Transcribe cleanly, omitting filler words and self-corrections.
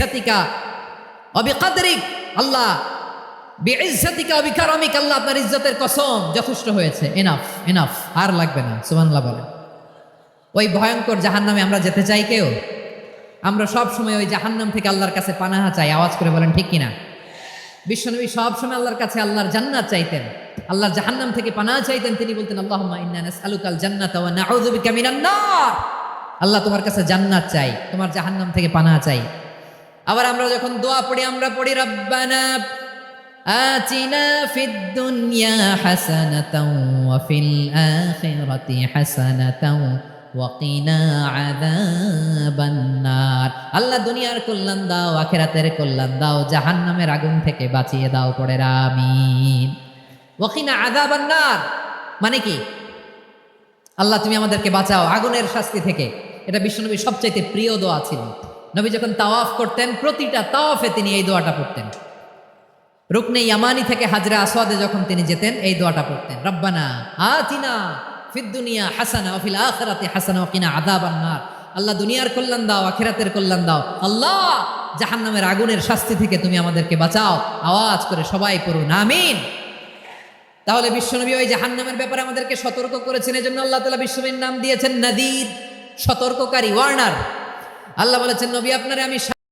বিইজ্জাতিকা ওয়া বিকদরিক, আল্লাহ বিইজ্জাতিকা ওয়া বিকারামিক, আল্লাহ আপনার ইজ্জতের কসম, যথেষ্ট হয়েছে, এনাফ এনাফ, আর লাগবে না। সুবহানাল্লাহ বলেন। ওই ভয়ঙ্কর জাহান্নামে আমরা যেতে চাই কেউ? আমরা সব সময় ওই জাহান্নাম থেকে আল্লাহর কাছে পানাহা চাই। আওয়াজ করে বলেন ঠিক কিনা? বিশ্বনবী সব সময় আল্লাহর কাছে আল্লাহর জান্নাত চাইতেন, আল্লাহর জাহান্নাম থেকে পানাহা চাইতেন। তিনি বলতেন আল্লাহুম্মা ইন্না নাসআলুকাল জান্নাতা ওয়া নাউযু বিকা মিনান নার। আল্লাহ তোমার কাছে জান্নাত চাই, তোমার জাহান্নাম থেকে পানাহা চাই। আবার আমরা যখন দোয়া পড়ি, আমরা পড়ি রাব্বানা আতিনা ফিদ দুনিয়া হাসানাতাও ওয়া ফিল আখিরাতি হাসানাতাও ওয়া কিনা আযাবান নার। আল্লাহ দুনিয়ার কল্যাণ দাও, আখিরাতের কল্যাণ দাও, জাহান্নামের আগুন থেকে বাঁচিয়ে দাও, পড়ে আমিন। ওয়া কিনা আযাবান নার মানে কি? আল্লাহ তুমি আমাদেরকে বাঁচাও আগুনের শাস্তি থেকে। এটা বিশ্বনবীর সবচাইতে প্রিয় দোয়া ছিল। নবী যখন তাওয়াফ করতেন, প্রতিটা তাওয়াফে তিনি এই দোয়াটা পড়তেন। রুকনে ইয়ামানি থেকে হাজরে আসওয়াদে যখন তিনি যেতেন, এই দোয়াটা পড়তেন, রব্বানা আতিনা ফিদ দুনিয়া হাসানা ওয়া ফিল আখিরাতি হাসানা ওয়া কিনা আযাবান নার। আল্লাহ দুনিয়ার কল্যাণ দাও, আখিরাতের কল্যাণ দাও, আল্লাহ জাহান্নামের আগুনের শাস্তি থেকে তুমি আমাদেরকে বাঁচাও। আওয়াজ করে সবাই পড়ুন আমিন। তাহলে বিশ্বনবী ওই জাহান্নামের ব্যাপারে আমাদেরকে সতর্ক করেছেন। এজন্য আল্লাহ তাআলা বিশ্বনবীর নাম দিয়েছেন নাদির, সতর্ককারী, ওয়ার্নার। আল্লাহ বলেছেন নবী আপনারে আমি